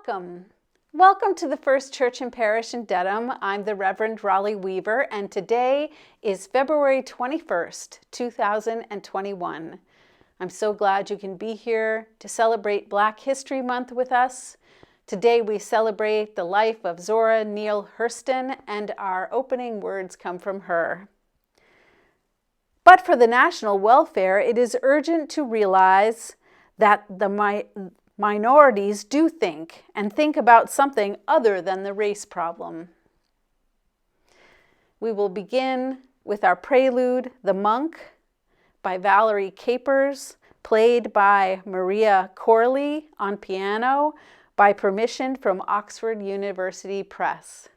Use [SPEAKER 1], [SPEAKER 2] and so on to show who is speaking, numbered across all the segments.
[SPEAKER 1] Welcome. Welcome to the First Church and Parish in Dedham. I'm the Reverend Rali Weaver, and today is February 21st, 2021. I'm so glad you can be here to celebrate Black History Month with us. Today we celebrate the life of Zora, Neal, Hurston, and our opening words come from her. But for the national welfare, it is urgent to realize that the minorities do think about something other than the race problem. We will begin with our prelude, The Monk, by Valerie Capers, played by Maria Corley on piano, by permission from Oxford University Press.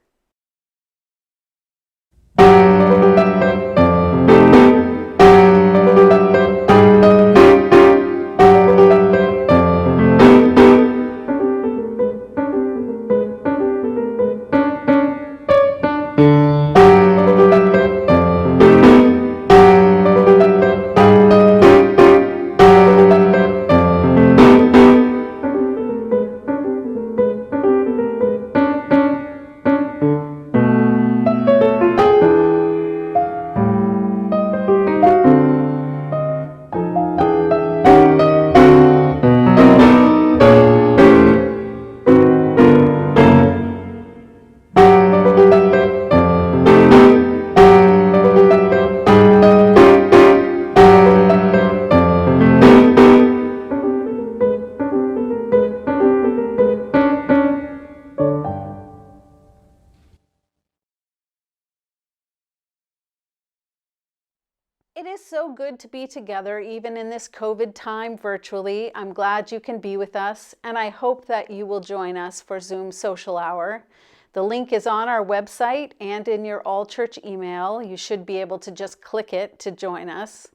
[SPEAKER 1] It is so good to be together, even in this COVID time virtually. I'm glad you can be with us, and I hope that you will join us for Zoom Social Hour. The link is on our website and in your all-church email. You should be able to just click it to join us.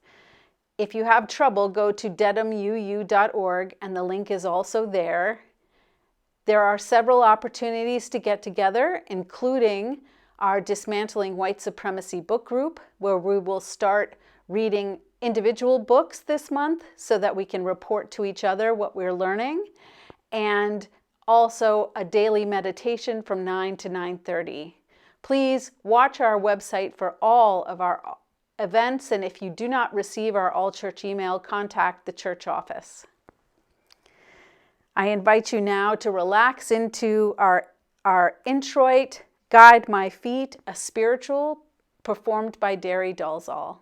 [SPEAKER 1] If you have trouble, go to dedhamuu.org, and the link is also there. There are several opportunities to get together, including our Dismantling White Supremacy book group, where we will start reading individual books this month so that we can report to each other what we're learning, and also a daily meditation from 9 to 9:30. Please watch our website for all of our events, and if you do not receive our all-church email, contact the church office. I invite you now to relax into our introit, Guide My Feet, a spiritual performed by Derry Dalzall.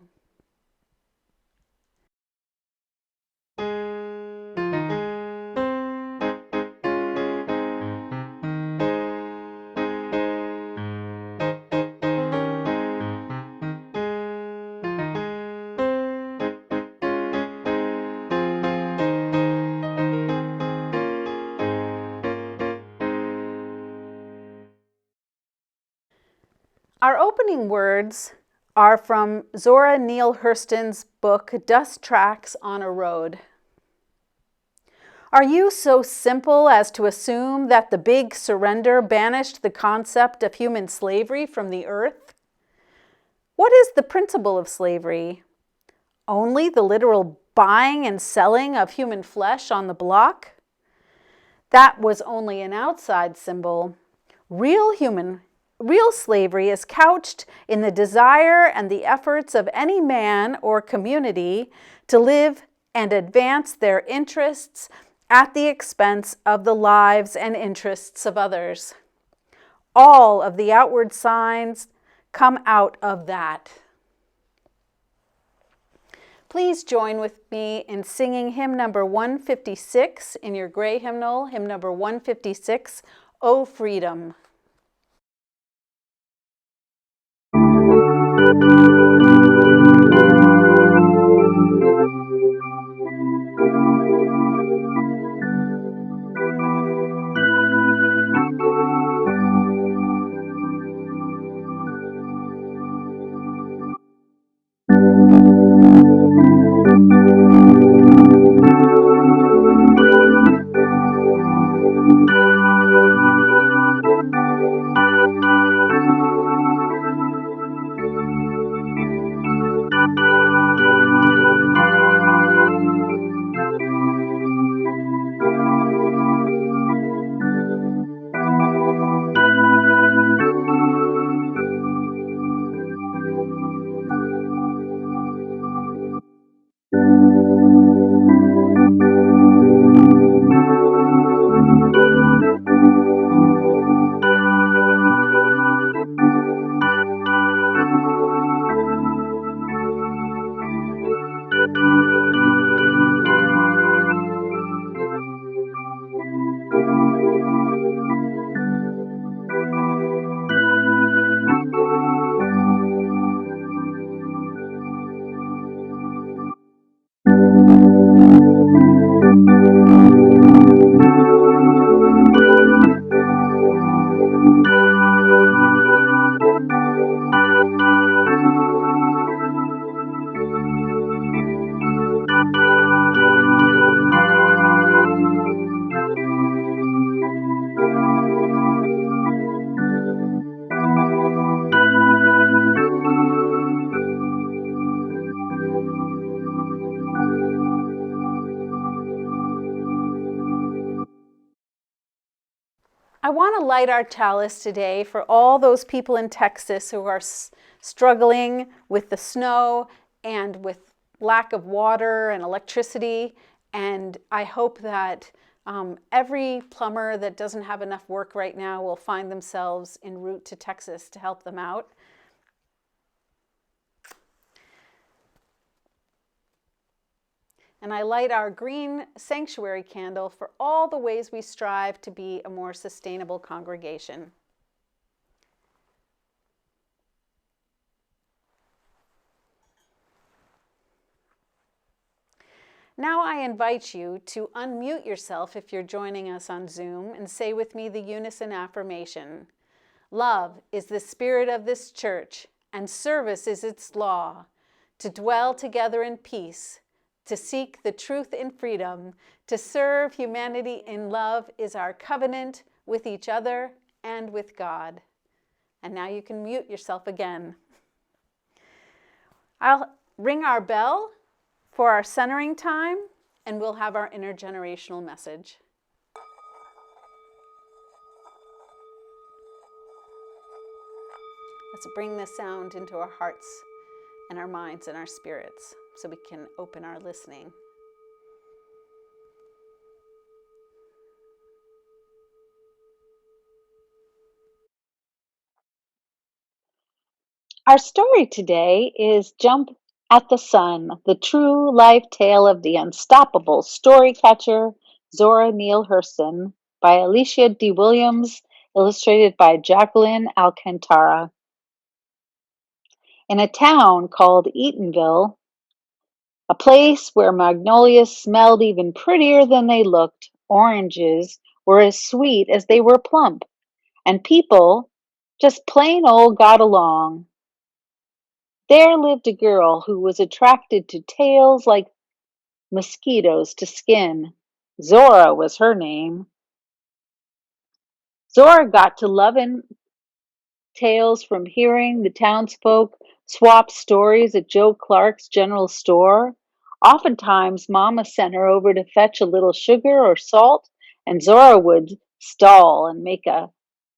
[SPEAKER 1] Our opening words are from Zora Neale Hurston's book, Dust Tracks on a Road. Are you so simple as to assume that the big surrender banished the concept of human slavery from the earth? What is the principle of slavery? Only the literal buying and selling of human flesh on the block? That was only an outside symbol. Real slavery is couched in the desire and the efforts of any man or community to live and advance their interests at the expense of the lives and interests of others. All of the outward signs come out of that. Please join with me in singing hymn number 156 in your gray hymnal, hymn number 156, O Freedom. want to light our chalice today for all those people in Texas who are struggling with the snow and with lack of water and electricity. And I hope that every plumber that doesn't have enough work right now will find themselves en route to Texas to help them out. And I light our green sanctuary candle for all the ways we strive to be a more sustainable congregation. Now I invite you to unmute yourself if you're joining us on Zoom and say with me the unison affirmation. Love is the spirit of this church, and service is its law. To dwell together in peace, to seek the truth in freedom, to serve humanity in love is our covenant with each other and with God. And now you can mute yourself again. I'll ring our bell for our centering time, and we'll have our intergenerational message. Let's bring this sound into our hearts and our minds and our spirits so we can open our listening.
[SPEAKER 2] Our story today is Jump at the Sun, the true life tale of the unstoppable story catcher, Zora Neale Hurston, by Alicia D. Williams, illustrated by Jacqueline Alcantara. In a town called Eatonville, a place where magnolias smelled even prettier than they looked, oranges were as sweet as they were plump, and people just plain old got along. There lived a girl who was attracted to tails like mosquitoes to skin. Zora was her name. Zora got to loving tales from hearing the townsfolk swap stories at Joe Clark's general store. Oftentimes, Mama sent her over to fetch a little sugar or salt, and Zora would stall and make a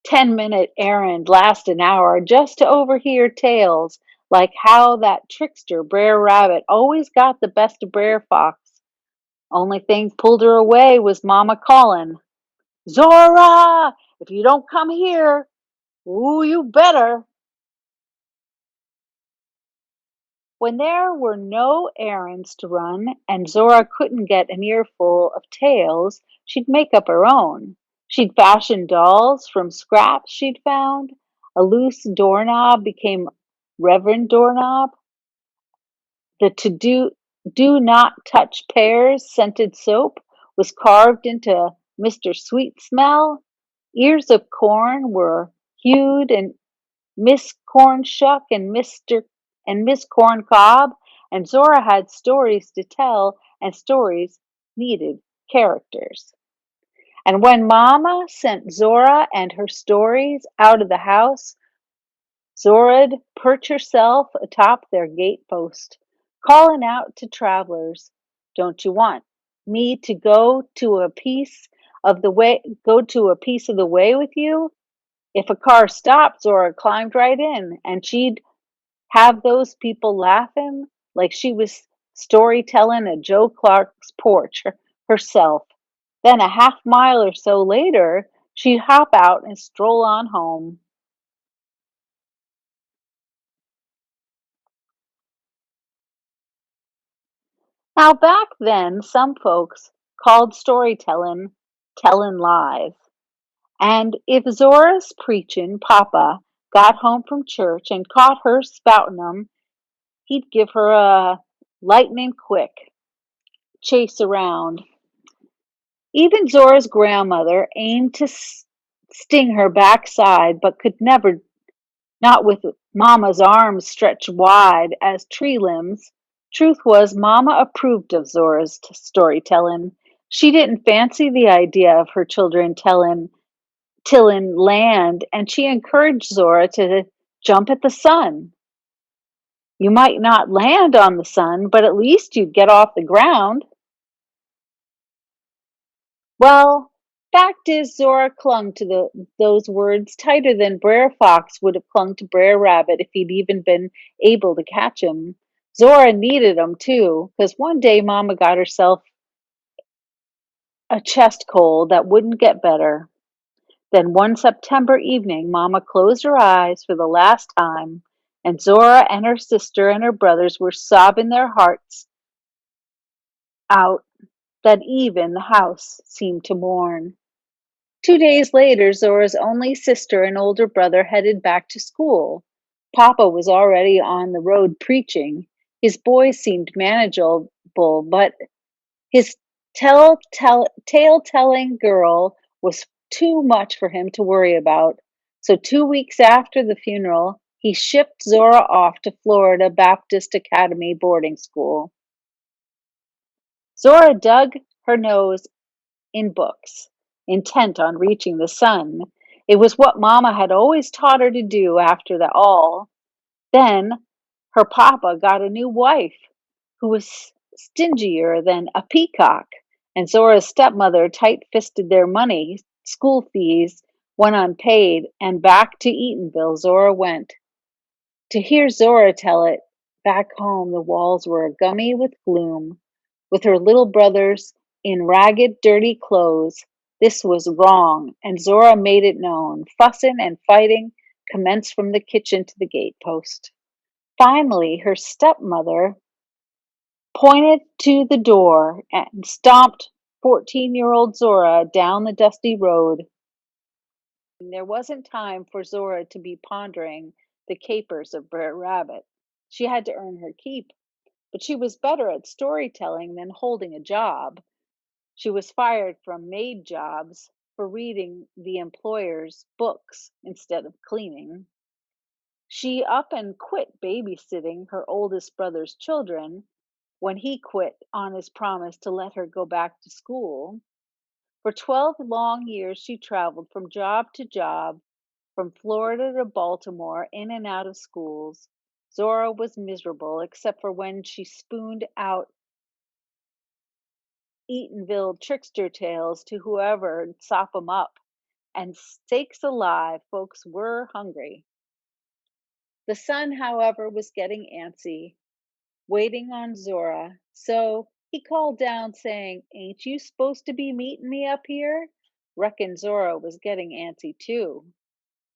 [SPEAKER 2] 10-minute errand last an hour just to overhear tales like how that trickster Brer Rabbit always got the best of Brer Fox. Only thing pulled her away was Mama calling, "Zora, if you don't come here, ooh, you better." When there were no errands to run and Zora couldn't get an earful of tales, she'd make up her own. She'd fashion dolls from scraps she'd found. A loose doorknob became Reverend Doorknob. The do not touch pears scented soap was carved into Mr. Sweet Smell. Ears of corn were hued and Miss Corn Shuck and Miss Corn Cob, and Zora had stories to tell, and stories needed characters. And when Mama sent Zora and her stories out of the house, Zora'd perch herself atop their gatepost, calling out to travelers, "Don't you want me to go to a piece of the way with you?" If a car stopped, Zora climbed right in, and she'd have those people laughing like she was storytelling at Joe Clark's porch herself. Then a half mile or so later, she'd hop out and stroll on home. Now, back then, some folks called storytelling telling lies. And if Zora's preachin' papa got home from church and caught her spoutin' 'em, he'd give her a lightning quick chase around. Even Zora's grandmother aimed to sting her backside, but could never, not with Mama's arms stretched wide as tree limbs. Truth was, Mama approved of Zora's storytelling. She didn't fancy the idea of her children tilling land, and she encouraged Zora to jump at the sun. You might not land on the sun, but at least you'd get off the ground. Well, Fact is, Zora clung to those words tighter than Brer Fox would have clung to Brer Rabbit if he'd even been able to catch him. Zora needed 'em too, 'cause one day Mama got herself a chest cold that wouldn't get better. Then one September evening, Mama closed her eyes for the last time, and Zora and her sister and her brothers were sobbing their hearts out that even the house seemed to mourn. 2 days later, Zora's only sister and older brother headed back to school. Papa was already on the road preaching. His boys seemed manageable, but his tale-telling girl was too much for him to worry about. So 2 weeks after the funeral, he shipped Zora off to Florida Baptist Academy boarding school. Zora dug her nose in books, intent on reaching the sun. It was what Mama had always taught her to do after that all. Then her papa got a new wife who was stingier than a peacock, and Zora's stepmother tight-fisted their money. School fees went unpaid, and back to Eatonville Zora went. To hear Zora tell it, back home the walls were gummy with gloom, with her little brothers in ragged, dirty clothes. This was wrong, and Zora made it known. Fussing and fighting commenced from the kitchen to the gatepost. Finally, her stepmother pointed to the door and stomped 14-year-old Zora down the dusty road. There wasn't time for Zora to be pondering the capers of Brer Rabbit. She had to earn her keep, but she was better at storytelling than holding a job. She was fired from maid jobs for reading the employer's books instead of cleaning. She up and quit babysitting her oldest brother's children when he quit on his promise to let her go back to school. For 12 long years, she traveled from job to job, from Florida to Baltimore, in and out of schools. Zora was miserable, except for when she spooned out Eatonville trickster tales to whoever'd sop 'em up. And sakes alive, folks were hungry. The sun, however, was getting antsy, waiting on Zora, so he called down, saying, "Ain't you supposed to be meeting me up here?" Reckon Zora was getting antsy too.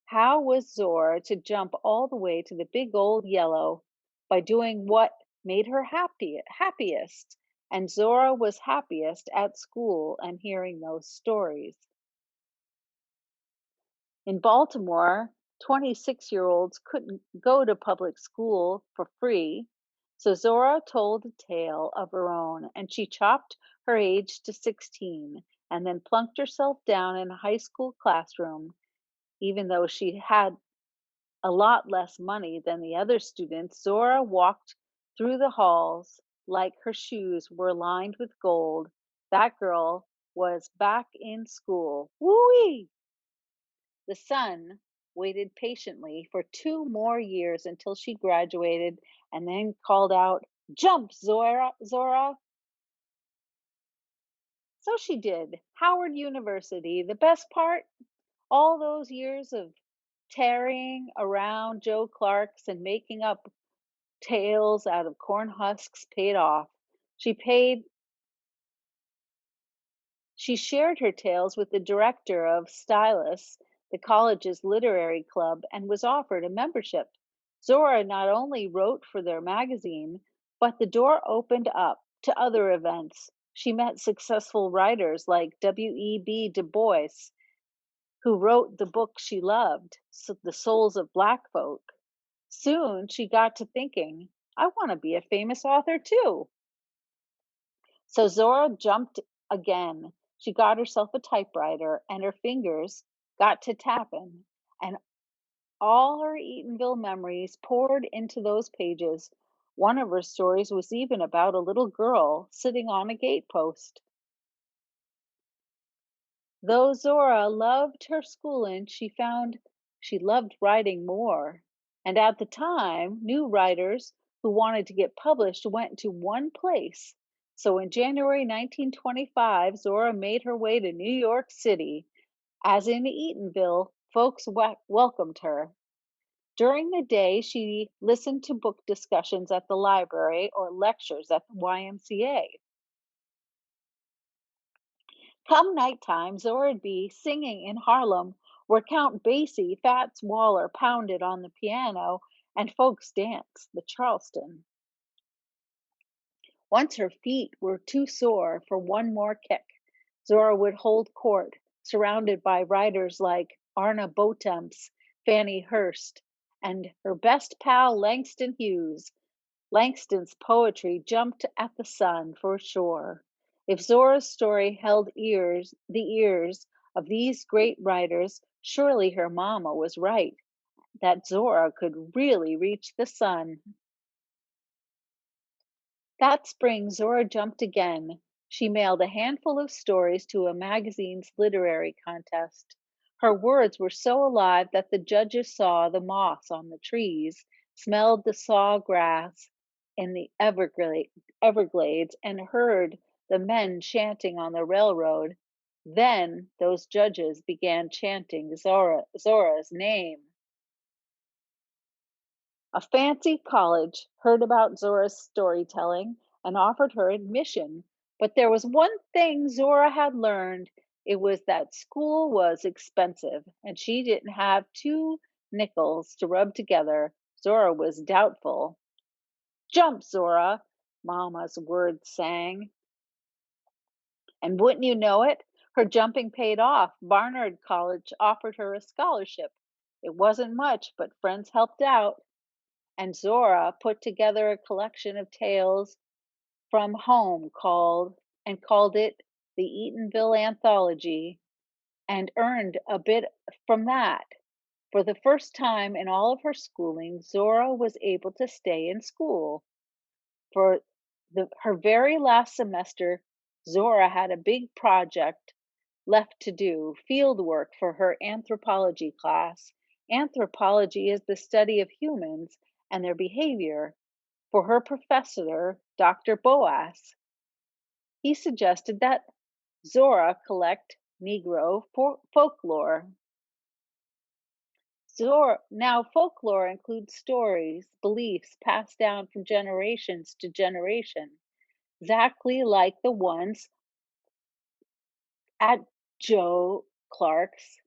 [SPEAKER 2] How was Zora to jump all the way to the big old yellow by doing what made her happiest? And Zora was happiest at school and hearing those stories. In Baltimore, 26-year-olds couldn't go to public school for free, so Zora told a tale of her own, and she chopped her age to 16 and then plunked herself down in a high school classroom. Even though she had a lot less money than the other students, Zora walked through the halls like her shoes were lined with gold. That girl was back in school. Woo-wee! The sun waited patiently for 2 more years until she graduated and then called out, "Jump, Zora, Zora!" So she did. Howard University. The best part? All those years of tarrying around Joe Clark's and making up tales out of corn husks paid off. She paid She shared her tales with the director of Stylus, the college's literary club, and was offered a membership. Zora not only wrote for their magazine, but the door opened up to other events. She met successful writers like W.E.B. Du Bois, who wrote the book she loved, The Souls of Black Folk. Soon she got to thinking, I want to be a famous author too. So Zora jumped again. She got herself a typewriter and her fingers got to tapping, and all her Eatonville memories poured into those pages. One of her stories was even about a little girl sitting on a gatepost. Though Zora loved her schooling, she found she loved writing more. And at the time, new writers who wanted to get published went to one place, So in January 1925, Zora made her way to New York City. As in Eatonville, folks welcomed her. During the day, she listened to book discussions at the library or lectures at the YMCA. Come nighttime, Zora'd be singing in Harlem, where Count Basie Fats Waller pounded on the piano and folks danced the Charleston. Once her feet were too sore for one more kick, Zora would hold court, surrounded by writers like Arna Botemps, Fanny Hurst, and her best pal Langston Hughes. Langston's poetry jumped at the sun for sure. If Zora's story held the ears of these great writers, surely her mama was right, that Zora could really reach the sun. That spring, Zora jumped again. She mailed a handful of stories to a magazine's literary contest. Her words were so alive that the judges saw the moss on the trees, smelled the saw grass in the Everglades, and heard the men chanting on the railroad. Then those judges began chanting Zora's name. A fancy college heard about Zora's storytelling and offered her admission. But there was one thing Zora had learned. It was that school was expensive, and she didn't have 2 nickels to rub together. Zora was doubtful. Jump, Zora, Mama's words sang. And wouldn't you know it, her jumping paid off. Barnard College offered her a scholarship. It wasn't much, but friends helped out. And Zora put together a collection of tales from home called it the Eatonville Anthology, and earned a bit from that. For the first time in all of her schooling, Zora was able to stay in school. For her very last semester, Zora had a big project left to do, field work for her anthropology class. Anthropology is the study of humans and their behavior. For her professor, Dr. Boas, he suggested that Zora collect Negro folklore. Now, folklore includes stories, beliefs passed down from generations to generation, exactly like the ones at Joe Clark's.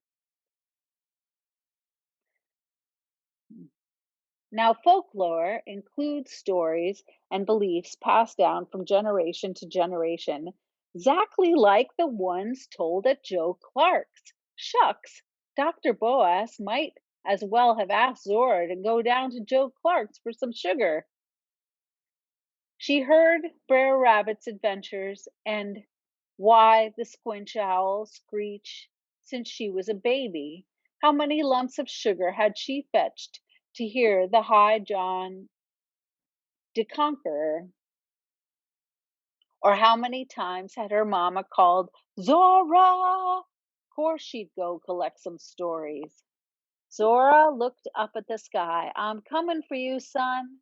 [SPEAKER 2] Now, folklore includes stories and beliefs passed down from generation to generation, exactly like the ones told at Joe Clark's. Shucks, Dr. Boas might as well have asked Zora to go down to Joe Clark's for some sugar. She heard Brer Rabbit's adventures and why the squinch owl screech since she was a baby. How many lumps of sugar had she fetched to hear the High John de Conqueror? Or how many times had her mama called Zora? Of course she'd go collect some stories. Zora looked up at the sky. I'm coming for you, son.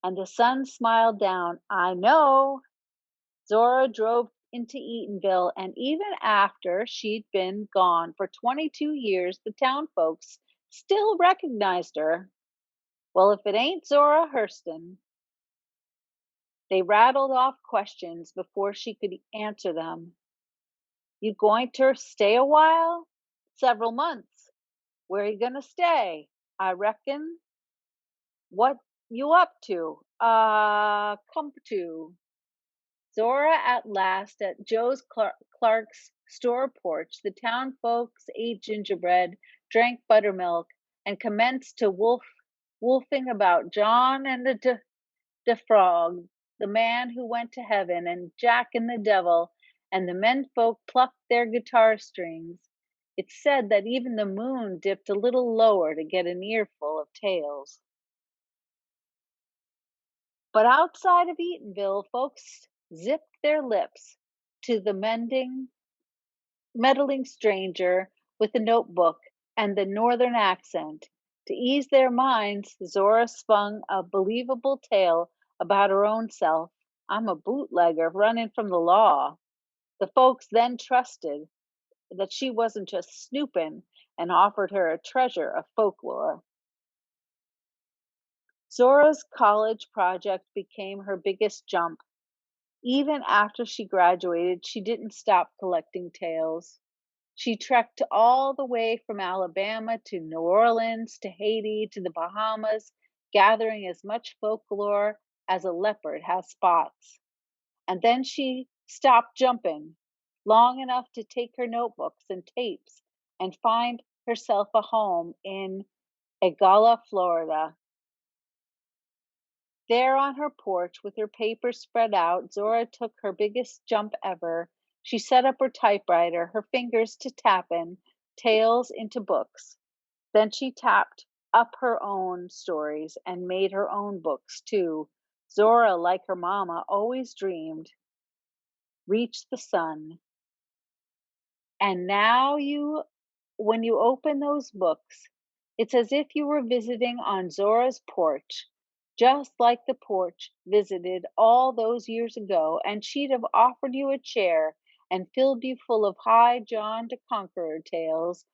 [SPEAKER 2] And the sun smiled down. I know. Zora drove into Eatonville, and even after she'd been gone for 22 years, the town folks still recognized her. Well, if it ain't Zora Hurston. They rattled off questions before she could answer them. You going to stay a while? Several months. Where you gonna stay? I reckon. What you up to? Come to. Zora at last at Joe's Clark's store porch. The town folks ate gingerbread, drank buttermilk, and commenced to wolfing about John and the frog, the man who went to heaven, and Jack and the devil, and the menfolk plucked their guitar strings. It's said that even the moon dipped a little lower to get an earful of tales. But outside of Eatonville, folks zipped their lips to the meddling stranger with the notebook and the northern accent. To ease their minds, Zora spun a believable tale about her own self. I'm a bootlegger running from the law. The folks then trusted that she wasn't just snooping and offered her a treasure of folklore. Zora's college project became her biggest jump. Even after she graduated, she didn't stop collecting tales. She trekked all the way from Alabama to New Orleans to Haiti to the Bahamas, gathering as much folklore as a leopard has spots. And then she stopped jumping long enough to take her notebooks and tapes and find herself a home in Egala, Florida. There on her porch with her papers spread out, Zora took her biggest jump ever. She set up her typewriter, her fingers to tapping tales into books. Then she tapped up her own stories and made her own books too. Zora, like her mama, always dreamed, reach the sun. And now when you open those books, it's as if you were visiting on Zora's porch, just like the porch visited all those years ago, and she'd have offered you a chair and filled you full of high John the Conqueror tales,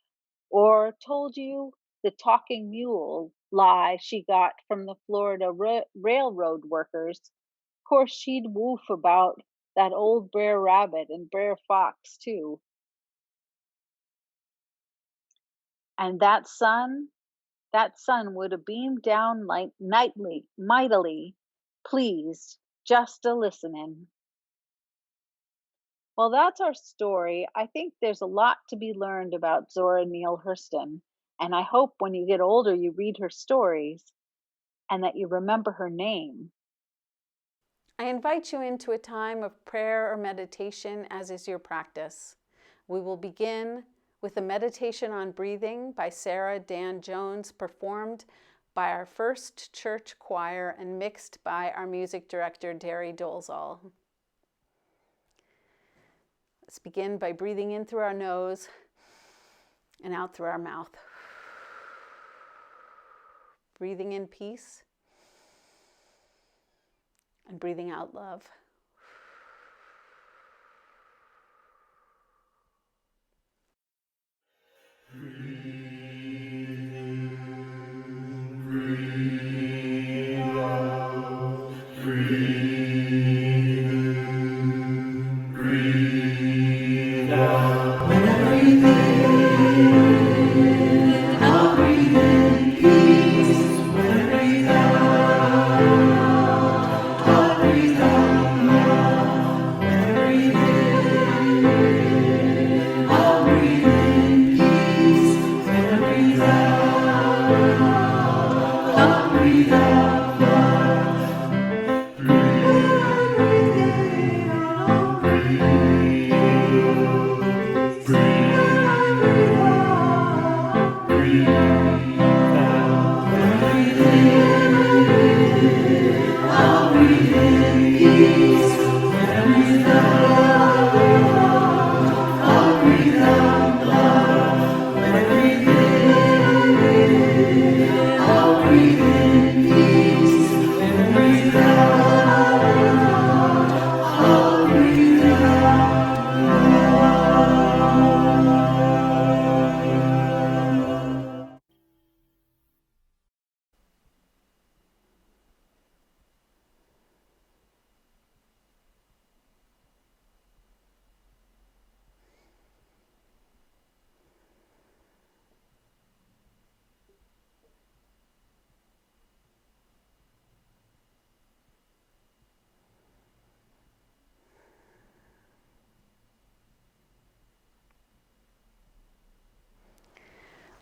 [SPEAKER 2] or told you the talking mule lie she got from the Florida railroad workers. Of course, she'd woof about that old Brer Rabbit and Brer Fox, too. And that sun would have beamed down like mightily pleased, just a listening. Well, that's our story. I think there's a lot to be learned about Zora Neale Hurston, and I hope when you get older you read her stories and that you remember her name.
[SPEAKER 1] I invite you into a time of prayer or meditation, as is your practice. We will begin with a meditation on breathing by Sarah Dan Jones, performed by our First Church Choir and mixed by our music director, Derry Dolezal. Let's begin by breathing in through our nose and out through our mouth. Breathing in peace and breathing out love.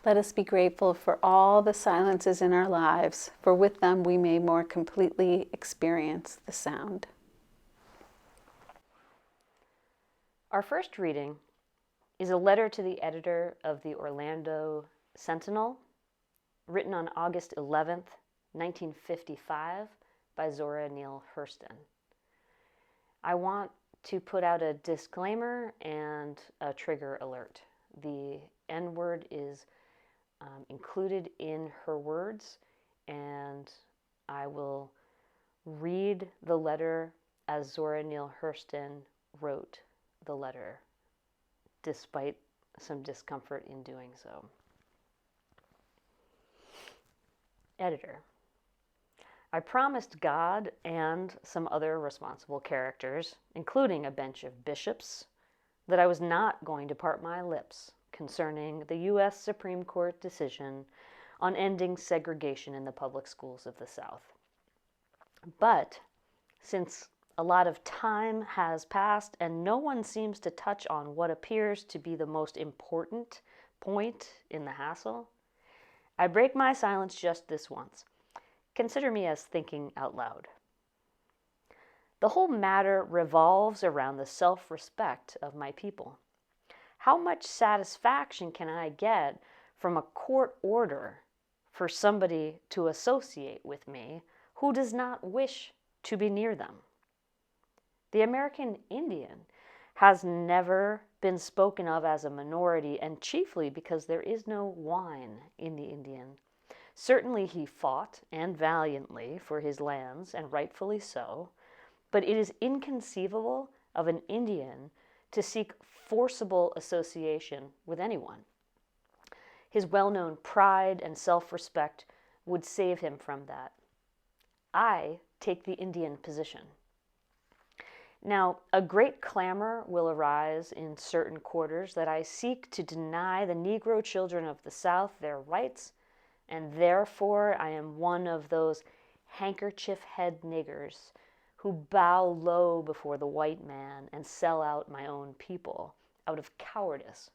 [SPEAKER 1] Let us be grateful for all the silences in our lives, for with them we may more completely experience the sound.
[SPEAKER 3] Our first reading is a letter to the editor of the Orlando Sentinel, written on August 11th, 1955, by Zora Neale Hurston. I want to put out a disclaimer and a trigger alert. The N-word is included in her words, and I will read the letter as Zora Neale Hurston wrote the letter, despite some discomfort in doing so. Editor, I promised God and some other responsible characters, including a bench of bishops, that I was not going to part my lips concerning the U.S. Supreme Court decision on ending segregation in the public schools of the South. But since a lot of time has passed and no one seems to touch on what appears to be the most important point in the hassle, I break my silence just this once. Consider me as thinking out loud. The whole matter revolves around the self-respect of my people. How much satisfaction can I get from a court order for somebody to associate with me who does not wish to be near them? The American Indian has never been spoken of as a minority, and chiefly because there is no wine in the Indian. Certainly he fought, and valiantly, for his lands, and rightfully so, but it is inconceivable of an Indian to seek forcible association with anyone. His well-known pride and self-respect would save him from that. I take the Indian position. Now, a great clamor will arise in certain quarters that I seek to deny the Negro children of the South their rights, and therefore I am one of those handkerchief-head niggers who bow low before the white man and sell out my own people out of cowardice.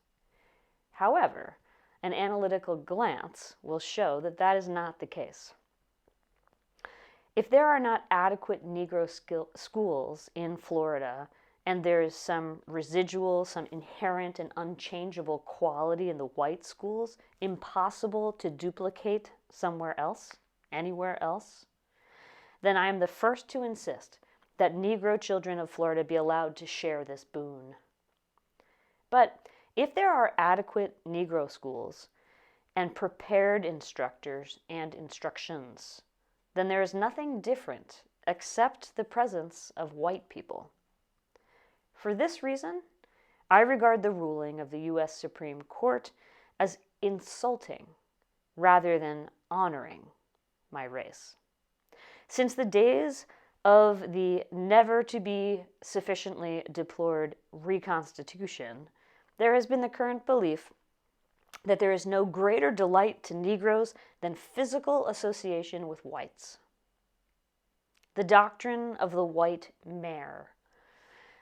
[SPEAKER 3] However, an analytical glance will show that that is not the case. If there are not adequate Negro schools in Florida, and there is some residual, some inherent and unchangeable quality in the white schools, impossible to duplicate somewhere else, anywhere else, then I am the first to insist that Negro children of Florida be allowed to share this boon. But if there are adequate Negro schools and prepared instructors and instructions, then there is nothing different except the presence of white people. For this reason, I regard the ruling of the U.S. Supreme Court as insulting rather than honoring my race. Since the days of the never-to-be sufficiently deplored Reconstitution, there has been the current belief that there is no greater delight to Negroes than physical association with whites. The doctrine of the white mare.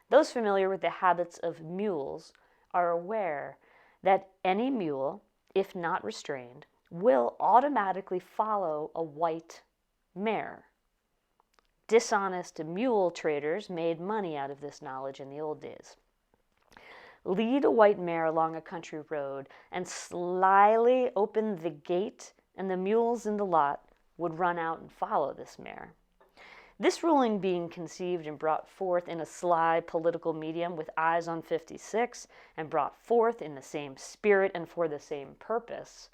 [SPEAKER 3] Those familiar with the habits of mules are aware that any mule, if not restrained, will automatically follow a white mare. Dishonest mule traders made money out of this knowledge in the old days. Lead a white mare along a country road and slyly open the gate, and the mules in the lot would run out and follow this mare. This ruling being conceived and brought forth in a sly political medium with eyes on 56, and brought forth in the same spirit and for the same purpose,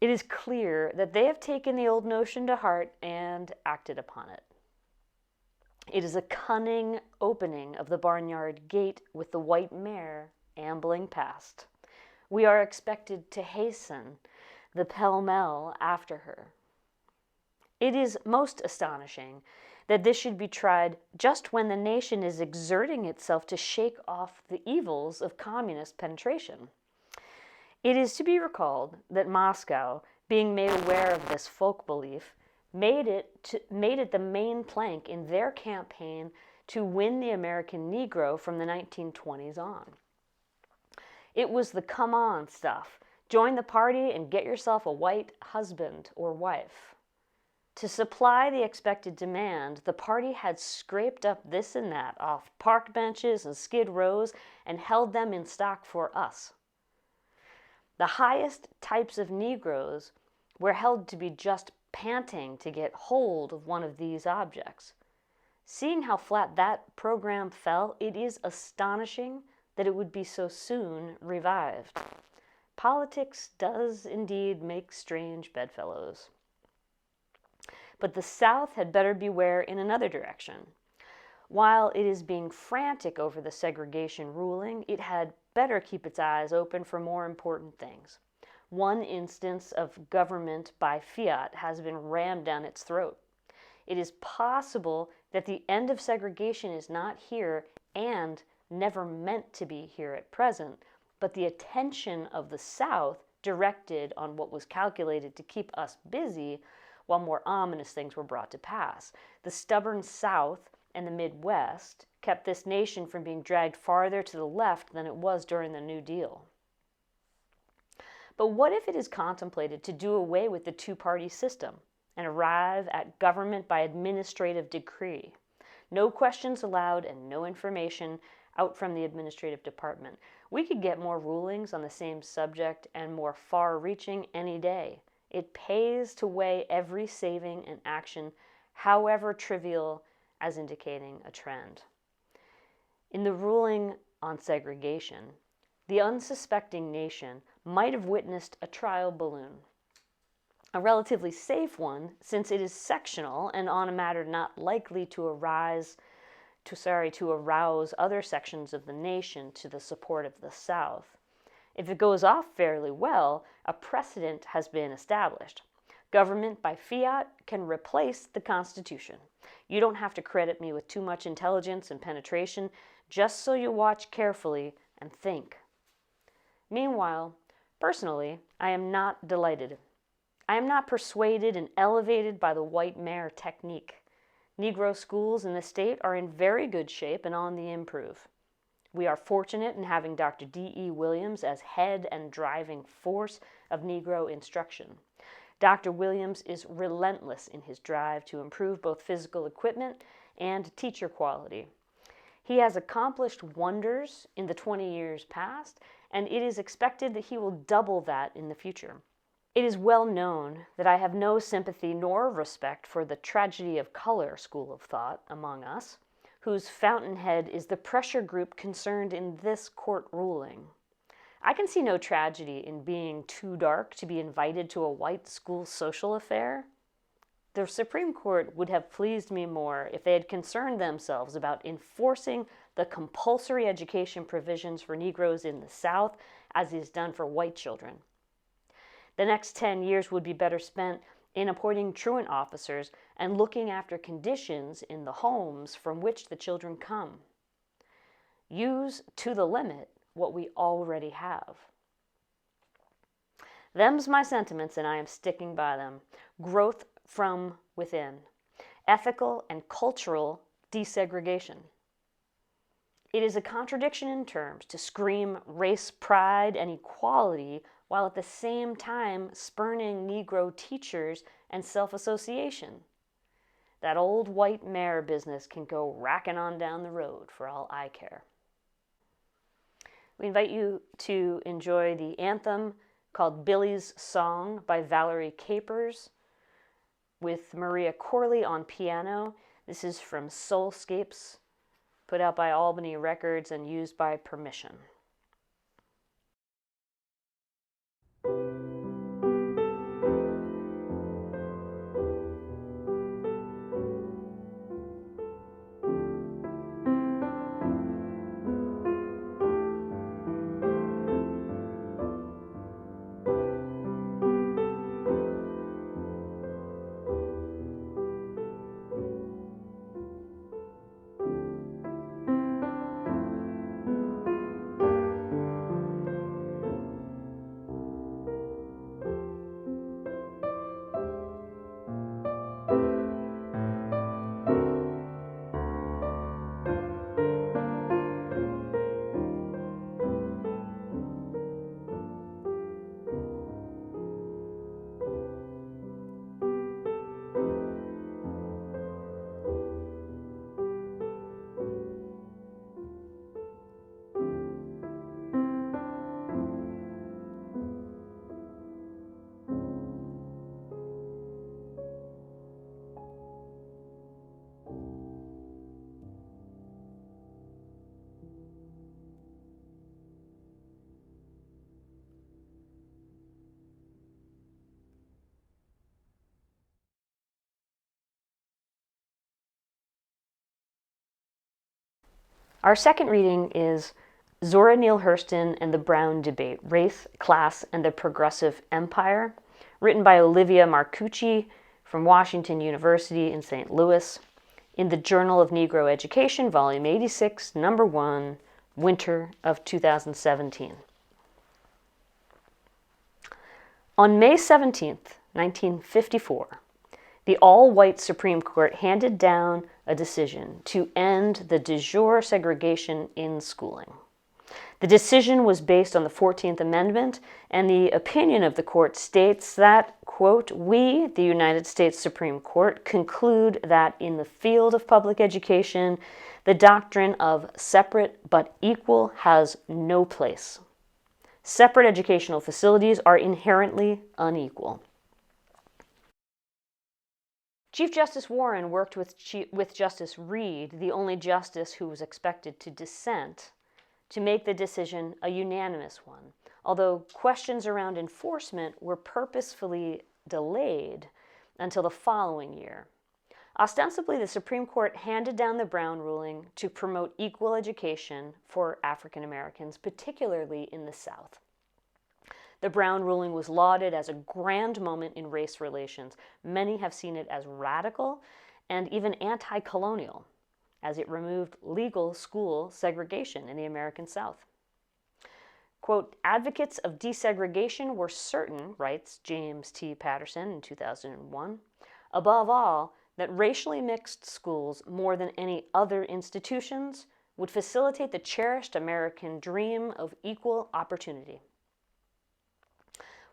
[SPEAKER 3] it is clear that they have taken the old notion to heart and acted upon it. It is a cunning opening of the barnyard gate with the white mare ambling past. We are expected to hasten the pell-mell after her. It is most astonishing that this should be tried just when the nation is exerting itself to shake off the evils of communist penetration. It is to be recalled that Moscow, being made aware of this folk belief, made it the main plank in their campaign to win the American Negro from the 1920s on. It was the come on stuff. Join the party and get yourself a white husband or wife. To supply the expected demand, the party had scraped up this and that off park benches and skid rows and held them in stock for us. The highest types of Negroes were held to be just panting to get hold of one of these objects. Seeing how flat that program fell, it is astonishing that it would be so soon revived. Politics does indeed make strange bedfellows. But the South had better beware in another direction. While it is being frantic over the segregation ruling, it had better keep its eyes open for more important things. One instance of government by fiat has been rammed down its throat. It is possible that the end of segregation is not here and never meant to be here at present, but the attention of the South directed on what was calculated to keep us busy while more ominous things were brought to pass. The stubborn South and the Midwest kept this nation from being dragged farther to the left than it was during the New Deal. But what if it is contemplated to do away with the two-party system and arrive at government by administrative decree? No questions allowed and no information out from the administrative department. We could get more rulings on the same subject and more far-reaching any day. It pays to weigh every saving and action, however trivial, as indicating a trend. In the ruling on segregation, the unsuspecting nation might have witnessed a trial balloon. A relatively safe one, since it is sectional and on a matter not likely to arouse other sections of the nation to the support of the South. If it goes off fairly well, a precedent has been established. Government by fiat can replace the Constitution. You don't have to credit me with too much intelligence and penetration, just so you watch carefully and think. Meanwhile, personally, I am not delighted. I am not persuaded and elevated by the white mare technique. Negro schools in the state are in very good shape and on the improve. We are fortunate in having Dr. D.E. Williams as head and driving force of Negro instruction. Dr. Williams is relentless in his drive to improve both physical equipment and teacher quality. He has accomplished wonders in the 20 years past, and it is expected that he will double that in the future. It is well known that I have no sympathy nor respect for the tragedy of color school of thought among us, whose fountainhead is the pressure group concerned in this court ruling. I can see no tragedy in being too dark to be invited to a white school social affair. The Supreme Court would have pleased me more if they had concerned themselves about enforcing the compulsory education provisions for Negroes in the South as is done for white children. The next 10 years would be better spent in appointing truant officers and looking after conditions in the homes from which the children come. Use to the limit what we already have. Them's my sentiments, and I am sticking by them. Growth from within. Ethical and cultural desegregation. It is a contradiction in terms to scream race pride and equality while at the same time spurning Negro teachers and self-association. That old white mare business can go racking on down the road for all I care. We invite you to enjoy the anthem called Billy's Song by Valerie Capers with Maria Corley on piano. This is from Soulscapes, put out by Albany Records and used by permission. Our second reading is Zora Neale Hurston and the Brown Debate, Race, Class, and the Progressive Empire, written by Olivia Marcucci from Washington University in St. Louis, in the Journal of Negro Education, Volume 86, Number 1, Winter of 2017. On May 17, 1954, the all-white Supreme Court handed down a decision to end the de jure segregation in schooling. The decision was based on the 14th Amendment, and the opinion of the court states that, quote, "We, the United States Supreme Court, conclude that in the field of public education, the doctrine of separate but equal has no place. Separate educational facilities are inherently unequal." Chief Justice Warren worked with Justice Reed, the only justice who was expected to dissent, to make the decision a unanimous one, although questions around enforcement were purposefully delayed until the following year. Ostensibly, the Supreme Court handed down the Brown ruling to promote equal education for African Americans, particularly in the South. The Brown ruling was lauded as a grand moment in race relations. Many have seen it as radical and even anti-colonial, as it removed legal school segregation in the American South. Quote, "Advocates of desegregation were certain," writes James T. Patterson in 2001, "above all, that racially mixed schools, more than any other institutions, would facilitate the cherished American dream of equal opportunity."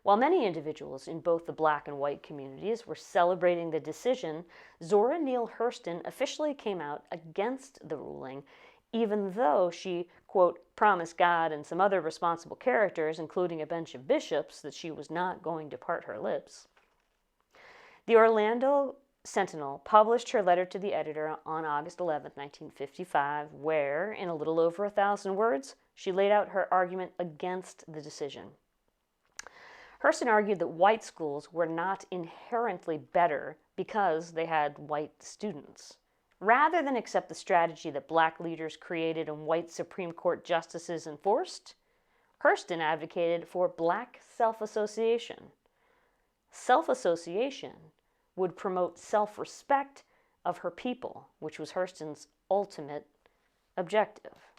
[SPEAKER 3] While many individuals in both the black and white communities were celebrating the decision, Zora Neale Hurston officially came out against the ruling, even though she, quote, "promised God and some other responsible characters, including a bench of bishops, that she was not going to part her lips." The Orlando Sentinel published her letter to the editor on August 11, 1955, where, in a little over 1,000 words, she laid out her argument against the decision. Hurston argued that white schools were not inherently better because they had white students. Rather than accept the strategy that black leaders created and white Supreme Court justices enforced, Hurston advocated for black self-association. Self-association would promote self-respect of her people, which was Hurston's ultimate objective.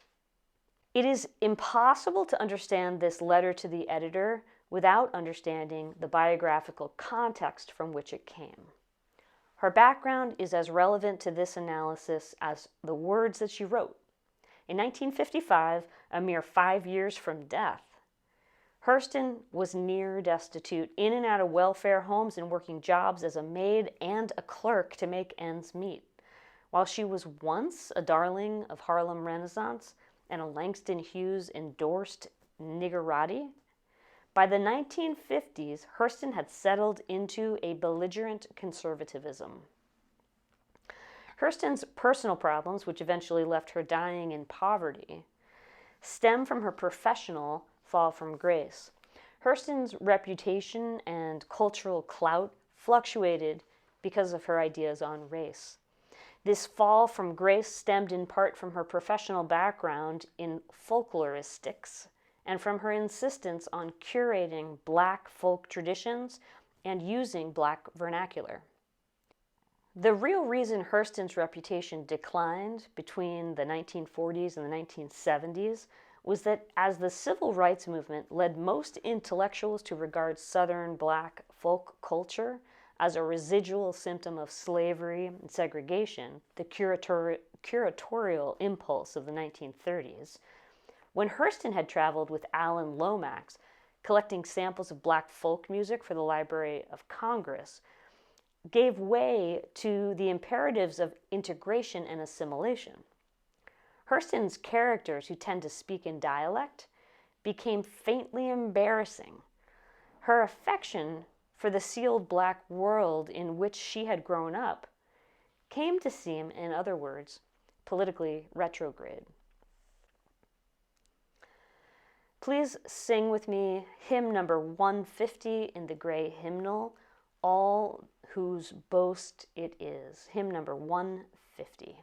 [SPEAKER 3] It is impossible to understand this letter to the editor without understanding the biographical context from which it came. Her background is as relevant to this analysis as the words that she wrote. In 1955, a mere 5 years from death, Hurston was near destitute, in and out of welfare homes and working jobs as a maid and a clerk to make ends meet. While she was once a darling of Harlem Renaissance and a Langston Hughes endorsed niggerati, by the 1950s, Hurston had settled into a belligerent conservatism. Hurston's personal problems, which eventually left her dying in poverty, stem from her professional fall from grace. Hurston's reputation and cultural clout fluctuated because of her ideas on race. This fall from grace stemmed in part from her professional background in folkloristics and from her insistence on curating black folk traditions and using black vernacular. The real reason Hurston's reputation declined between the 1940s and the 1970s was that as the civil rights movement led most intellectuals to regard Southern black folk culture as a residual symptom of slavery and segregation, the curatorial impulse of the 1930s, when Hurston had traveled with Alan Lomax, collecting samples of black folk music for the Library of Congress, gave way to the imperatives of integration and assimilation. Hurston's characters, who tend to speak in dialect, became faintly embarrassing. Her affection for the sealed black world in which she had grown up came to seem, in other words, politically retrograde. Please sing with me hymn number 150 in the gray hymnal, All Whose Boast It Is. Hymn number 150.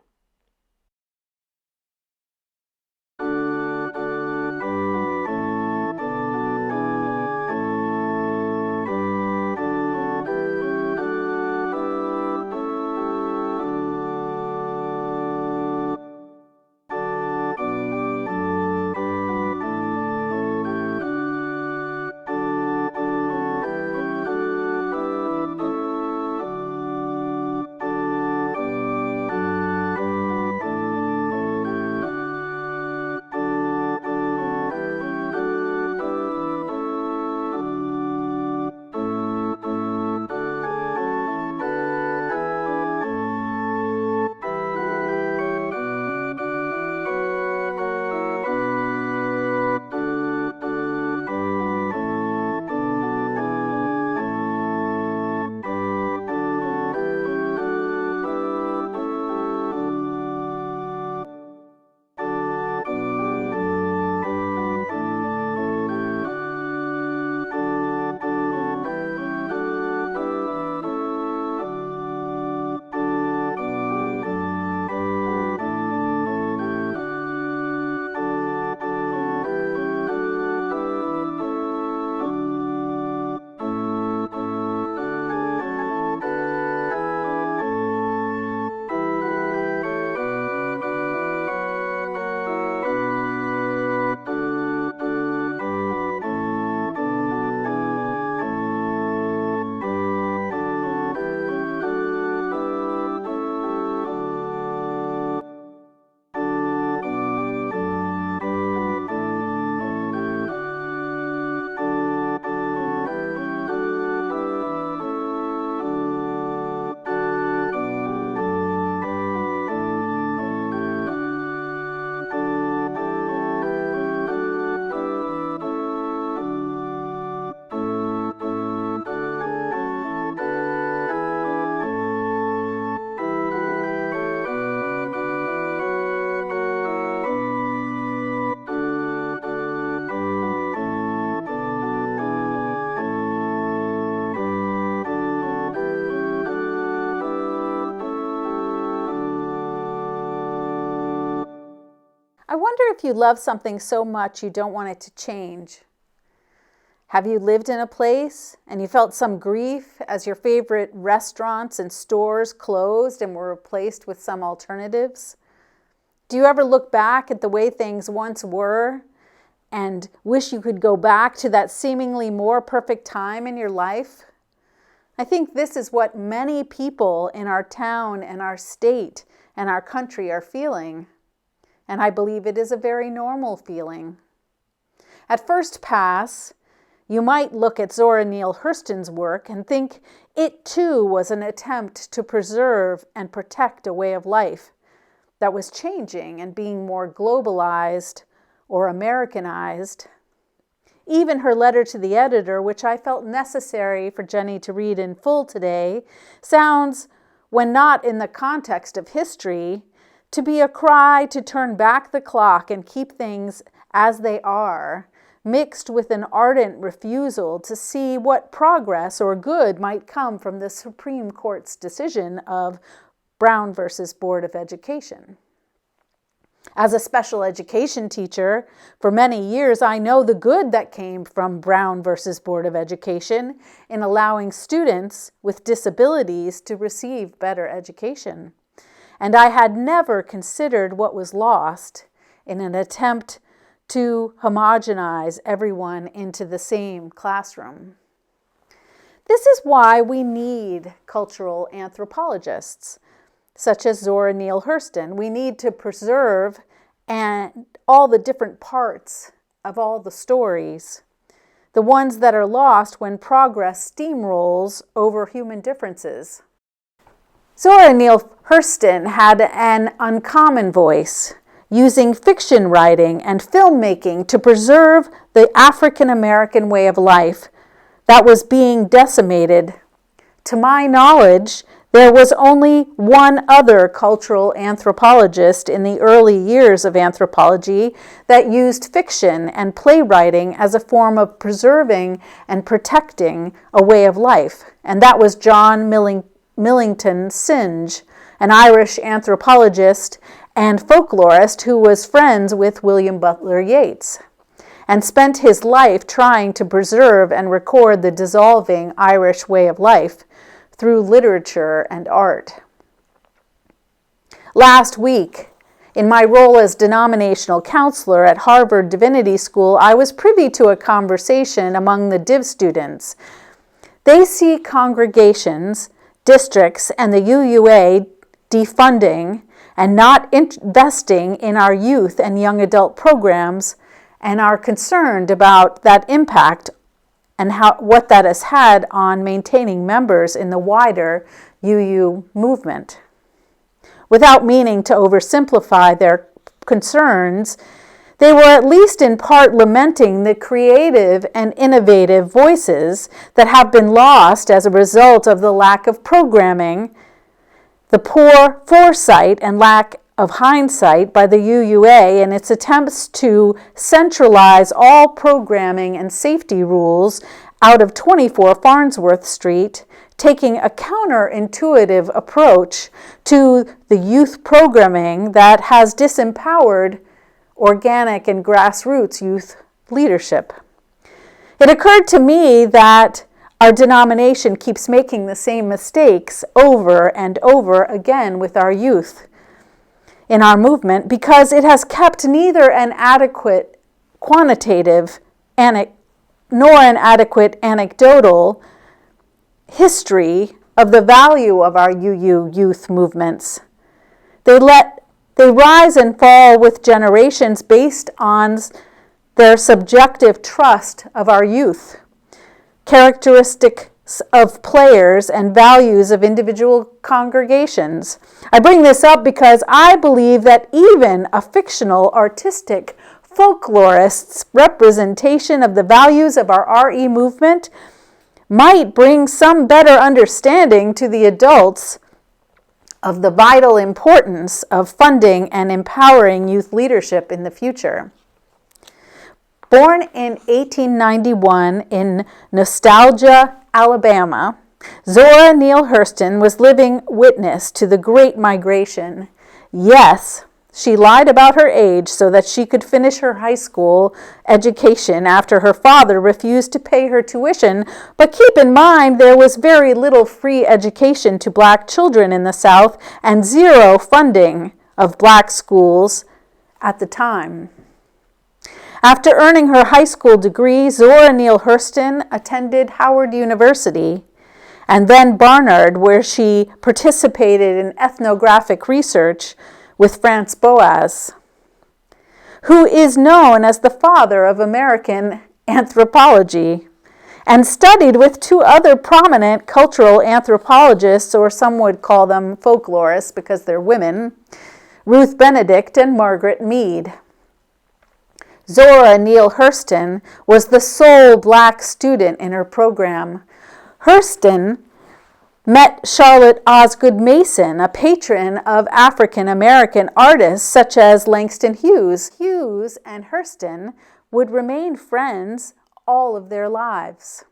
[SPEAKER 1] I wonder if you love something so much you don't want it to change. Have you lived in a place and you felt some grief as your favorite restaurants and stores closed and were replaced with some alternatives? Do you ever look back at the way things once were and wish you could go back to that seemingly more perfect time in your life? I think this is what many people in our town and our state and our country are feeling. And I believe it is a very normal feeling. At first pass, you might look at Zora Neale Hurston's work and think it too was an attempt to preserve and protect a way of life that was changing and being more globalized or Americanized. Even her letter to the editor, which I felt necessary for Jenny to read in full today, sounds, when not in the context of history, to be a cry to turn back the clock and keep things as they are, mixed with an ardent refusal to see what progress or good might come from the Supreme Court's decision of Brown versus Board of Education. As a special education teacher, for many years I know the good that came from Brown versus Board of Education in allowing students with disabilities to receive better education. And I had never considered what was lost in an attempt to homogenize everyone into the same classroom. This is why we need cultural anthropologists, such as Zora Neale Hurston. We need to preserve all the different parts of all the stories, the ones that are lost when progress steamrolls over human differences. Zora Neale Hurston had an uncommon voice, using fiction writing and filmmaking to preserve the African American way of life that was being decimated. To my knowledge, there was only one other cultural anthropologist in the early years of anthropology that used fiction and playwriting as a form of preserving and protecting a way of life, and that was John Millington Synge, an Irish anthropologist and folklorist who was friends with William Butler Yeats and spent his life trying to preserve and record the dissolving Irish way of life through literature and art. Last week, in my role as denominational counselor at Harvard Divinity School, I was privy to a conversation among the Div students. They see congregations, districts, and the UUA defunding and not investing in our youth and young adult programs, and are concerned about that impact and what that has had on maintaining members in the wider UU movement. Without meaning to oversimplify their concerns, they were at least in part lamenting the creative and innovative voices that have been lost as a result of the lack of programming, the poor foresight and lack of hindsight by the UUA in its attempts to centralize all programming and safety rules out of 24 Farnsworth Street, taking a counterintuitive approach to the youth programming that has disempowered organic and grassroots youth leadership. It occurred to me that our denomination keeps making the same mistakes over and over again with our youth in our movement because it has kept neither an adequate quantitative nor an adequate anecdotal history of the value of our UU youth movements. They rise and fall with generations based on their subjective trust of our youth, characteristics of players, and values of individual congregations. I bring this up because I believe that even a fictional, artistic folklorist's representation of the values of our RE movement might bring some better understanding to the adults of the vital importance of funding and empowering youth leadership in the future. Born in 1891 in Nostalgia, Alabama, Zora Neale Hurston was living witness to the Great Migration. Yes, She lied about her age so that she could finish her high school education after her father refused to pay her tuition. But keep in mind, there was very little free education to black children in the South and zero funding of black schools at the time. After earning her high school degree, Zora Neale Hurston attended Howard University and then Barnard, where she participated in ethnographic research with Franz Boas, who is known as the father of American anthropology, and studied with two other prominent cultural anthropologists, or some would call them folklorists because they're women, Ruth Benedict and Margaret Mead. Zora Neale Hurston was the sole black student in her program. Hurston met Charlotte Osgood Mason, a patron of African American artists such as Langston Hughes. Hughes and Hurston would remain friends all of their lives.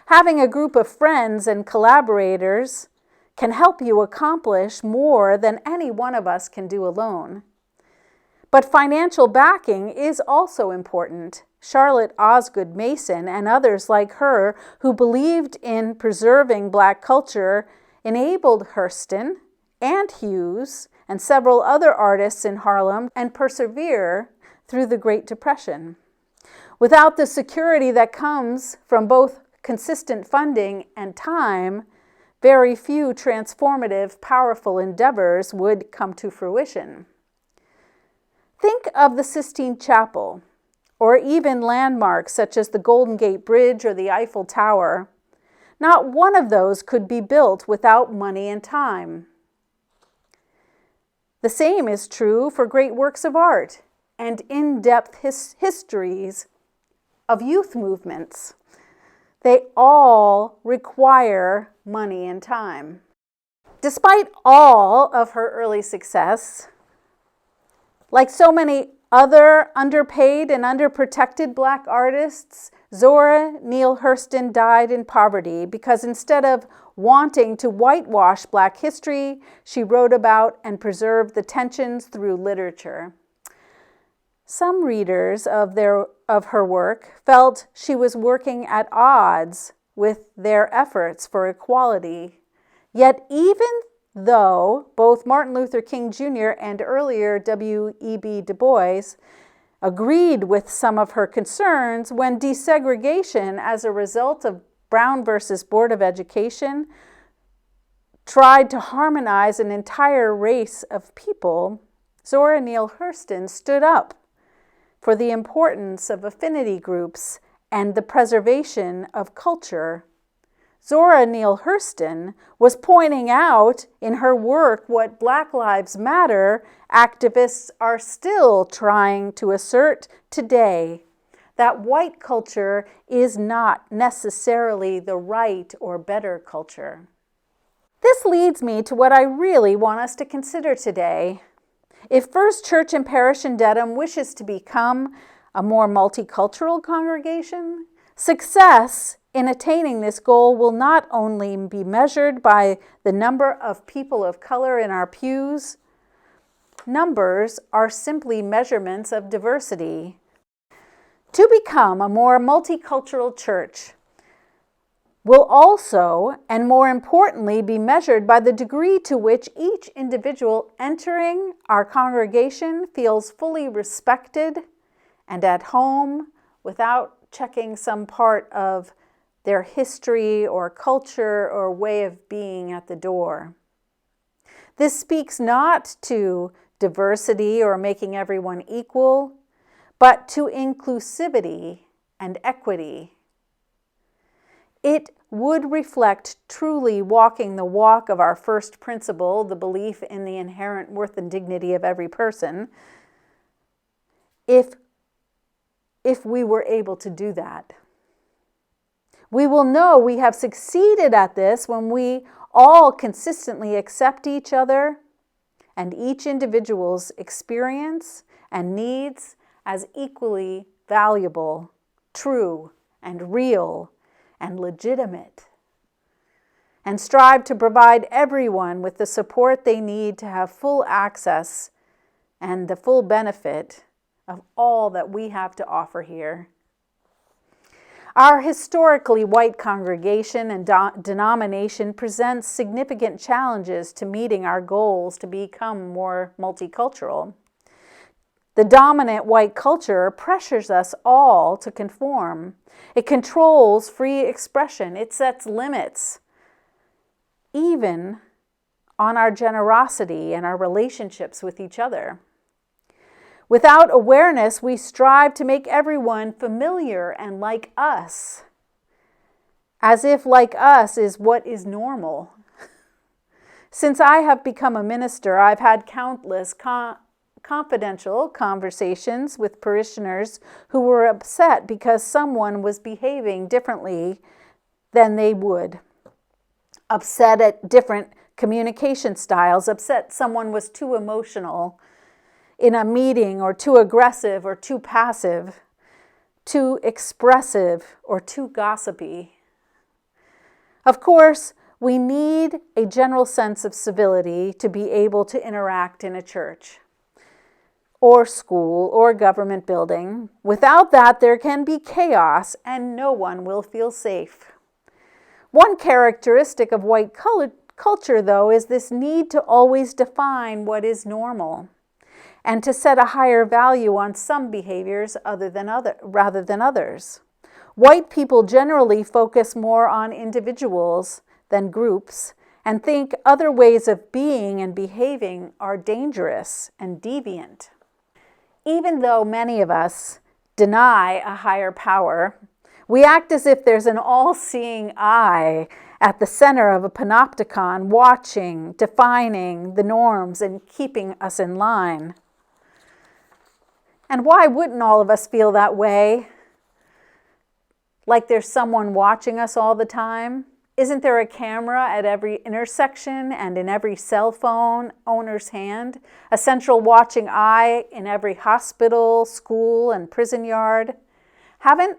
[SPEAKER 1] Having a group of friends and collaborators can help you accomplish more than any one of us can do alone. But financial backing is also important. Charlotte Osgood Mason and others like her who believed in preserving black culture enabled Hurston and Hughes and several other artists in Harlem and persevere through the Great Depression. Without the security that comes from both consistent funding and time, very few transformative, powerful endeavors would come to fruition. Think of the Sistine Chapel, or even landmarks such as the Golden Gate Bridge or the Eiffel Tower. Not one of those could be built without money and time. The same is true for great works of art and in-depth histories of youth movements. They all require money and time. Despite all of her early success, like so many other underpaid and underprotected black artists, Zora Neale Hurston died in poverty because instead of wanting to whitewash black history, she wrote about and preserved the tensions through literature. Some readers of her work felt she was working at odds with their efforts for equality. Yet even though both Martin Luther King Jr. and earlier W.E.B. Du Bois agreed with some of her concerns, when desegregation as a result of Brown versus Board of Education tried to harmonize an entire race of people, Zora Neale Hurston stood up for the importance of affinity groups and the preservation of culture. Zora Neale Hurston was pointing out in her work what Black Lives Matter activists are still trying to assert today, that white culture is not necessarily the right or better culture. This leads me to what I really want us to consider today. If First Church and Parish in Dedham wishes to become a more multicultural congregation, success in attaining this goal will not only be measured by the number of people of color in our pews. Numbers are simply measurements of diversity. To become a more multicultural church will also, and more importantly, be measured by the degree to which each individual entering our congregation feels fully respected and at home without checking some part of their history or culture or way of being at the door. This speaks not to diversity or making everyone equal, but to inclusivity and equity. It would reflect truly walking the walk of our first principle, the belief in the inherent worth and dignity of every person, if we were able to do that. We will know we have succeeded at this when we all consistently accept each other and each individual's experience and needs as equally valuable, true, and real, and legitimate, and strive to provide everyone with the support they need to have full access and the full benefit of all that we have to offer here. Our historically white congregation and denomination presents significant challenges to meeting our goals to become more multicultural. The dominant white culture pressures us all to conform. It controls free expression. It sets limits, even on our generosity and our relationships with each other. Without awareness, we strive to make everyone familiar and like us, as if like us is what is normal. Since I have become a minister, I've had countless confidential conversations with parishioners who were upset because someone was behaving differently than they would. Upset at different communication styles, upset someone was too emotional in a meeting, or too aggressive or too passive, too expressive or too gossipy. Of course, we need a general sense of civility to be able to interact in a church or school or government building. Without that, there can be chaos and no one will feel safe. One characteristic of white culture, though, is this need to always define what is normal, and to set a higher value on some behaviors rather than others. White people generally focus more on individuals than groups and think other ways of being and behaving are dangerous and deviant. Even though many of us deny a higher power, we act as if there's an all-seeing eye at the center of a panopticon watching, defining the norms, and keeping us in line. And why wouldn't all of us feel that way? Like there's someone watching us all the time? Isn't there a camera at every intersection and in every cell phone owner's hand? A central watching eye in every hospital, school, and prison yard? Having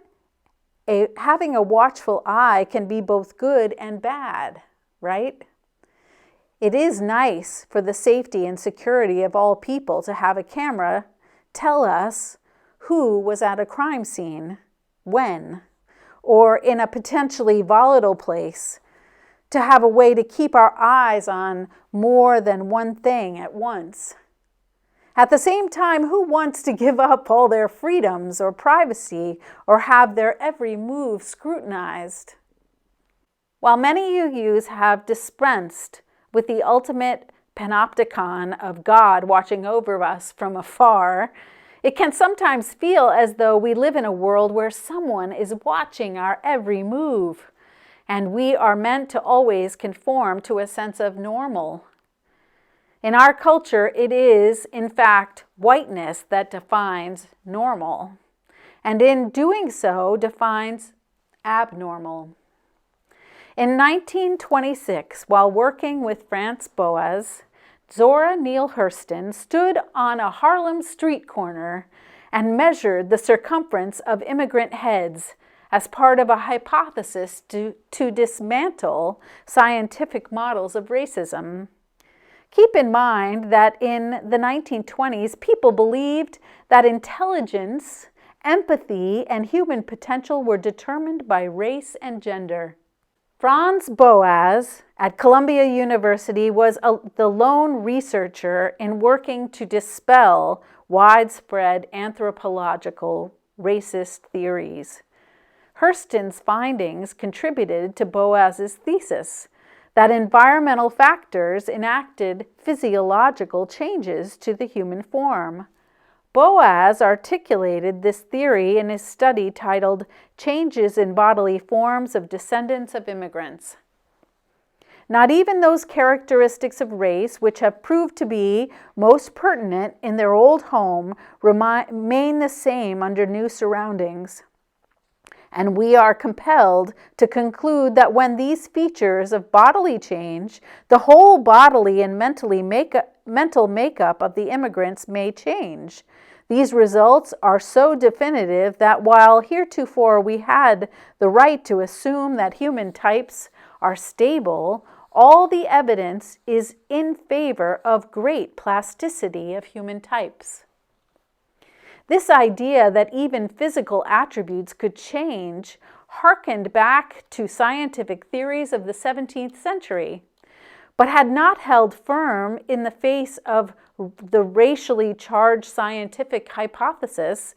[SPEAKER 1] a watchful eye can be both good and bad, right? It is nice for the safety and security of all people to have a camera tell us who was at a crime scene, when, or in a potentially volatile place, to have a way to keep our eyes on more than one thing at once. At the same time, who wants to give up all their freedoms or privacy or have their every move scrutinized? While many UUs have dispensed with the ultimate panopticon of God watching over us from afar, it can sometimes feel as though we live in a world where someone is watching our every move, and we are meant to always conform to a sense of normal. In our culture, it is, in fact, whiteness that defines normal, and in doing so, defines abnormal. In 1926, while working with France Boas, Zora Neal Hurston stood on a Harlem street corner and measured the circumference of immigrant heads as part of a hypothesis to dismantle scientific models of racism. Keep in mind that in the 1920s, people believed that intelligence, empathy, and human potential were determined by race and gender. Franz Boas at Columbia University was the lone researcher in working to dispel widespread anthropological racist theories. Hurston's findings contributed to Boas's thesis that environmental factors enacted physiological changes to the human form. Boas articulated this theory in his study titled Changes in Bodily Forms of Descendants of Immigrants. Not even those characteristics of race which have proved to be most pertinent in their old home remain the same under new surroundings. And we are compelled to conclude that when these features of bodily change, the whole bodily and mental makeup of the immigrants may change. These results are so definitive that while heretofore we had the right to assume that human types are stable, all the evidence is in favor of great plasticity of human types. This idea that even physical attributes could change harkened back to scientific theories of the 17th century, but had not held firm in the face of the racially charged scientific hypothesis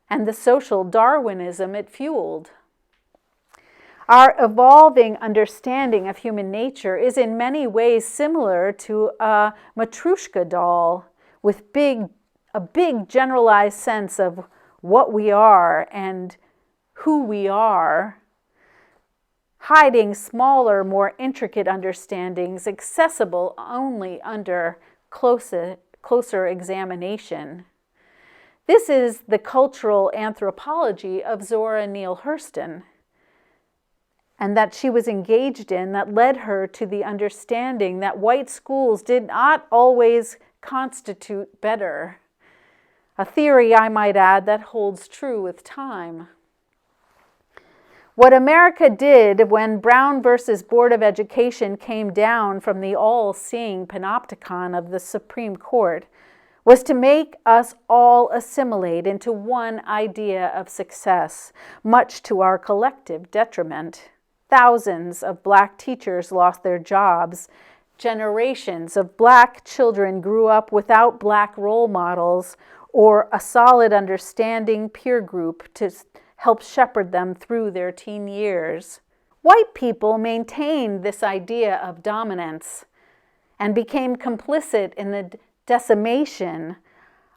[SPEAKER 1] and the social Darwinism it fueled. Our evolving understanding of human nature is in many ways similar to a Matryoshka doll with a big generalized sense of what we are and who we are, hiding smaller, more intricate understandings accessible only under closer examination. This is the cultural anthropology of Zora Neale Hurston, and that she was engaged in, that led her to the understanding that white schools did not always constitute better. A theory, I might add, that holds true with time. What America did when Brown versus Board of Education came down from the all-seeing panopticon of the Supreme Court was to make us all assimilate into one idea of success, much to our collective detriment. Thousands of Black teachers lost their jobs. Generations of Black children grew up without Black role models or a solid understanding peer group to help shepherd them through their teen years. White people maintained this idea of dominance and became complicit in the decimation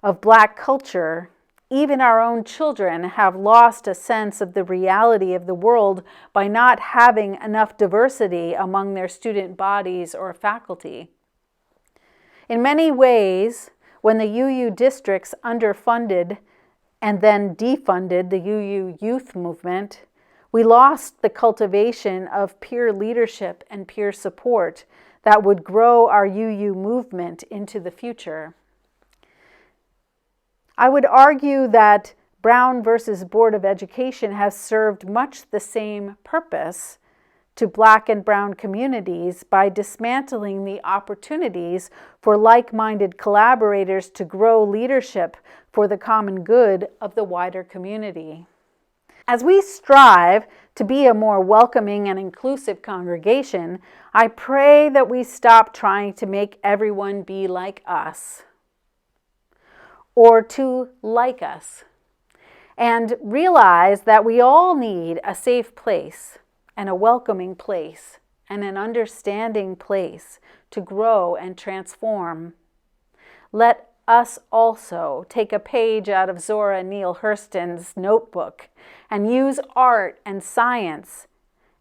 [SPEAKER 1] of Black culture. Even our own children have lost a sense of the reality of the world by not having enough diversity among their student bodies or faculty. In many ways, when the UU districts underfunded and then defunded the UU youth movement, we lost the cultivation of peer leadership and peer support that would grow our UU movement into the future. I would argue that Brown versus Board of Education has served much the same purpose to Black and Brown communities by dismantling the opportunities for like-minded collaborators to grow leadership for the common good of the wider community. As we strive to be a more welcoming and inclusive congregation, I pray that we stop trying to make everyone be like us or to like us, and realize that we all need a safe place and a welcoming place and an understanding place to grow and transform. Let us also take a page out of Zora Neale Hurston's notebook and use art and science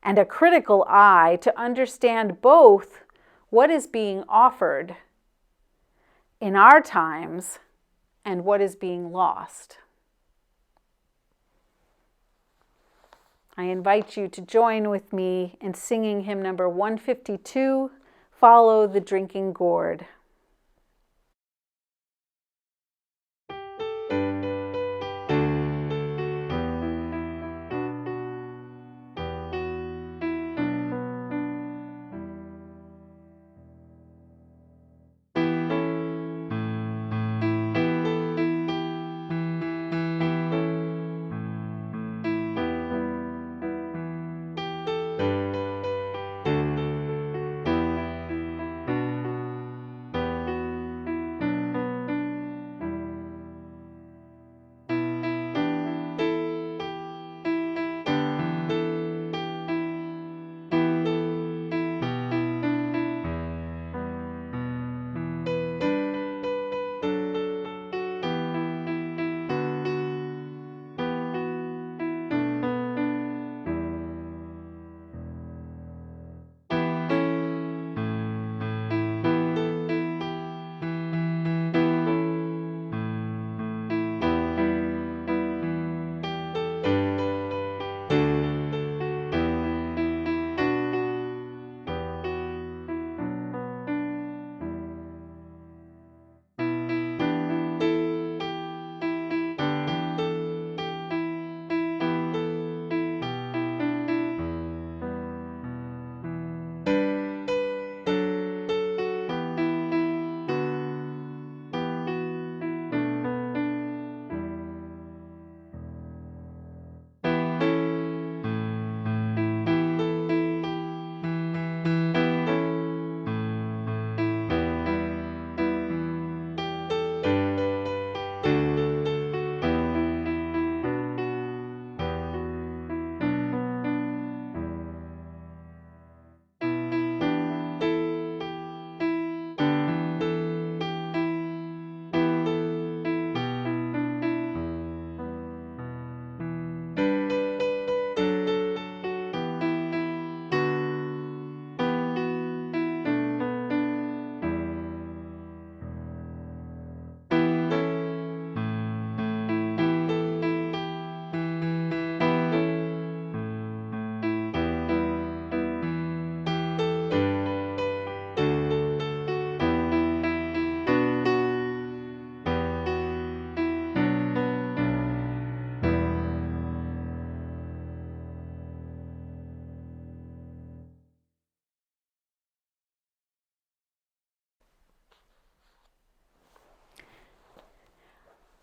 [SPEAKER 1] and a critical eye to understand both what is being offered in our times and what is being lost. I invite you to join with me in singing hymn number 152, Follow the Drinking Gourd.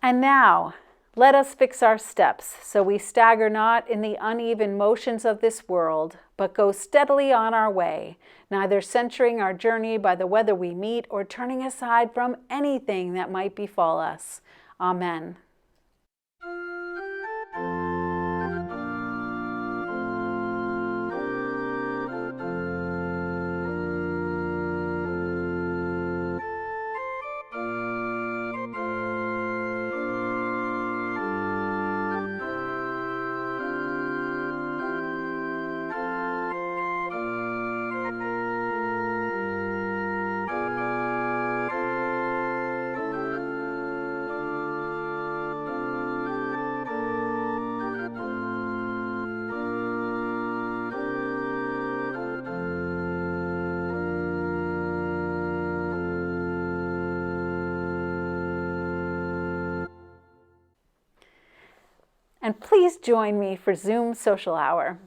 [SPEAKER 1] And now, let us fix our steps so we stagger not in the uneven motions of this world, but go steadily on our way, neither censuring our journey by the weather we meet or turning aside from anything that might befall us. Amen. And please join me for Zoom Social Hour.